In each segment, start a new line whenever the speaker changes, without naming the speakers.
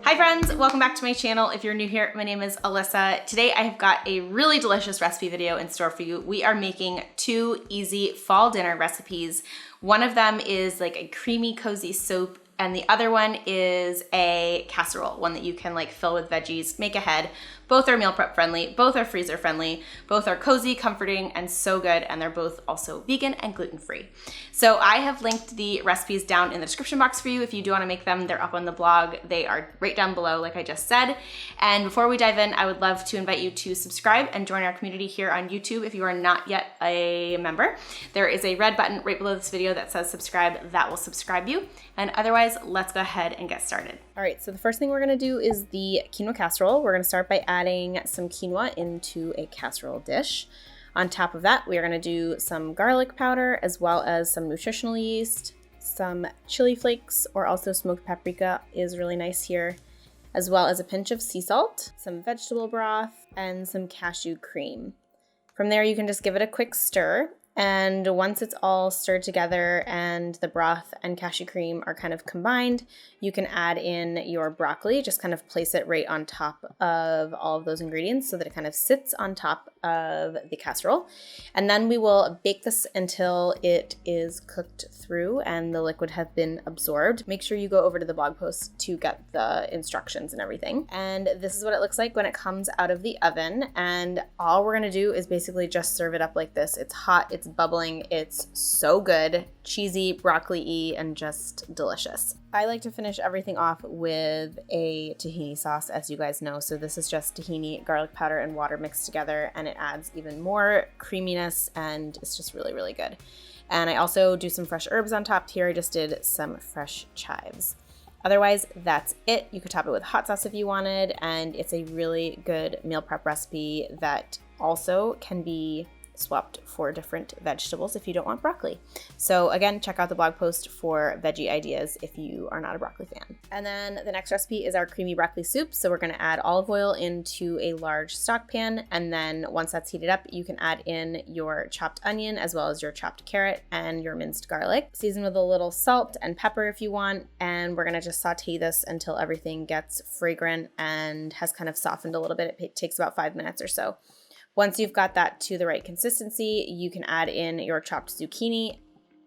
Hi friends, welcome back to my channel. If you're new here, my name is Alyssa. Today I have got a really delicious recipe video in store for you. We are making two easy fall dinner recipes. One of them is like a creamy, cozy soup, and the other one is a casserole, one that you can like fill with veggies, make ahead. Both are meal prep friendly, both are freezer friendly, both are cozy, comforting, and so good, and they're both also vegan and gluten-free. So I have linked the recipes down in the description box for you. If you do want to make them, they're up on the blog. They are right down below, like I just said. And before we dive in, I would love to invite you to subscribe and join our community here on YouTube if you are not yet a member. There is a red button right below this video that says subscribe. That will subscribe you. And otherwise, let's go ahead and get started. All right, so the first thing we're gonna do is the quinoa casserole. We're gonna start by adding some quinoa into a casserole dish. On top of that, we are gonna do some garlic powder as well as some nutritional yeast, some chili flakes, or also smoked paprika is really nice here, as well as a pinch of sea salt, some vegetable broth, and some cashew cream. From there, you can just give it a quick stir. And once it's all stirred together and the broth and cashew cream are kind of combined, you can add in your broccoli. Just kind of place it right on top of all of those ingredients so that it kind of sits on top of the casserole. And then we will bake this until it is cooked through and the liquid has been absorbed. Make sure you go over to the blog post to get the instructions and everything. And this is what it looks like when it comes out of the oven. And all we're gonna do is basically just serve it up like this. It's hot, it's bubbling, it's so good, cheesy, broccoli-y, and just delicious. I like to finish everything off with a tahini sauce, as you guys know. So this is just tahini, garlic powder, and water mixed together, and it adds even more creaminess, and it's just really, really good. And I also do some fresh herbs on top here. I just did some fresh chives. Otherwise, that's it. You could top it with hot sauce if you wanted, and it's a really good meal prep recipe that also can be swapped for different vegetables if you don't want broccoli. So again, check out the blog post for veggie ideas if you are not a broccoli fan. And then the next recipe is our creamy broccoli soup. So we're gonna add olive oil into a large stock pan, and then once that's heated up, you can add in your chopped onion as well as your chopped carrot and your minced garlic. Season with a little salt and pepper if you want, and we're gonna just saute this until everything gets fragrant and has kind of softened a little bit. It takes about 5 minutes or so. Once you've got that to the right consistency, you can add in your chopped zucchini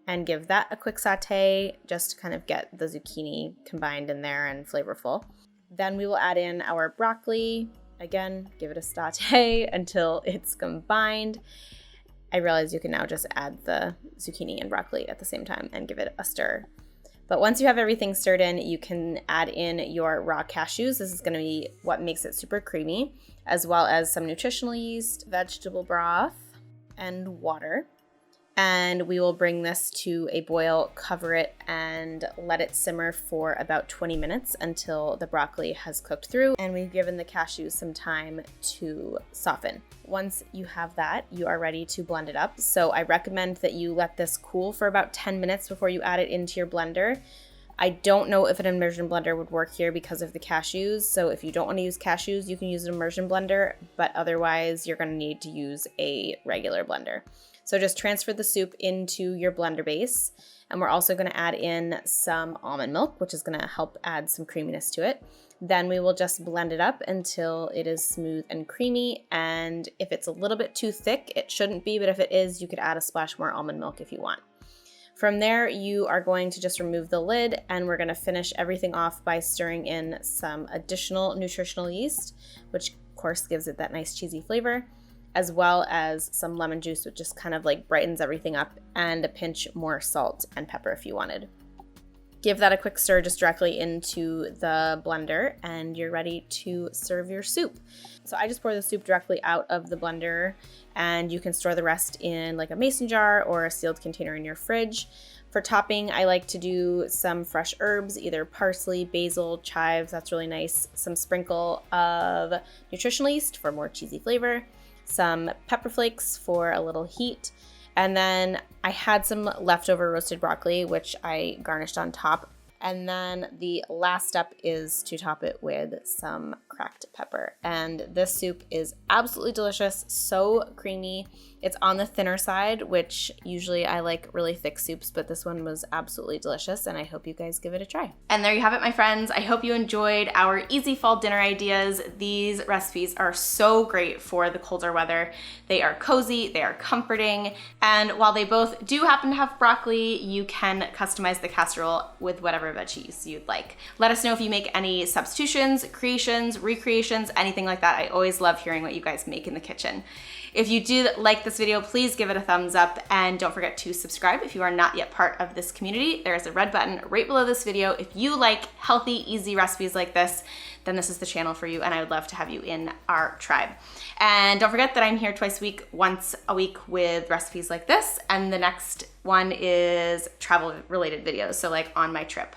and give that a quick saute just to kind of get the zucchini combined in there and flavorful. Then we will add in our broccoli. Again, give it a saute until it's combined. I realize you can now just add the zucchini and broccoli at the same time and give it a stir. But once you have everything stirred in, you can add in your raw cashews. This is going to be what makes it super creamy, as well as some nutritional yeast, vegetable broth, and water. And we will bring this to a boil, cover it, and let it simmer for about 20 minutes until the broccoli has cooked through and we've given the cashews some time to soften. Once you have that, you are ready to blend it up. So I recommend that you let this cool for about 10 minutes before you add it into your blender. I don't know if an immersion blender would work here because of the cashews. So if you don't want to use cashews, you can use an immersion blender, but otherwise you're going to need to use a regular blender. So just transfer the soup into your blender base. And we're also going to add in some almond milk, which is going to help add some creaminess to it. Then we will just blend it up until it is smooth and creamy. And if it's a little bit too thick, it shouldn't be, but if it is, you could add a splash more almond milk if you want. From there, you are going to just remove the lid, and we're going to finish everything off by stirring in some additional nutritional yeast, which of course gives it that nice cheesy flavor, as well as some lemon juice, which just kind of like brightens everything up, and a pinch more salt and pepper if you wanted. Give that a quick stir just directly into the blender, and you're ready to serve your soup. So I just pour the soup directly out of the blender, and you can store the rest in like a mason jar or a sealed container in your fridge. For topping, I like to do some fresh herbs, either parsley, basil, chives, that's really nice, some sprinkle of nutritional yeast for more cheesy flavor, some pepper flakes for a little heat, and then I had some leftover roasted broccoli, which I garnished on top. And then the last step is to top it with some cracked pepper. And this soup is absolutely delicious, so creamy. It's on the thinner side, which usually I like really thick soups, but this one was absolutely delicious, and I hope you guys give it a try. And there you have it, my friends. I hope you enjoyed our easy fall dinner ideas. These recipes are so great for the colder weather. They are cozy, they are comforting, and while they both do happen to have broccoli, you can customize the casserole with whatever veggies you'd like. Let us know if you make any substitutions, creations, recreations, anything like that. I always love hearing what you guys make in the kitchen. If you do like this video, please give it a thumbs up, and don't forget to subscribe if you are not yet part of this community. There's a red button right below this video. If you like healthy, easy recipes like this, then this is the channel for you, and I would love to have you in our tribe. And don't forget that I'm here twice a week, once a week with recipes like this, and the next one is travel related videos, so like on my trip.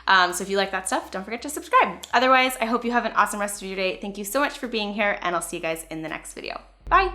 So if you like that stuff, don't forget to subscribe. Otherwise, I hope you have an awesome rest of your day. Thank you so much for being here, and I'll see you guys in the next video. Bye.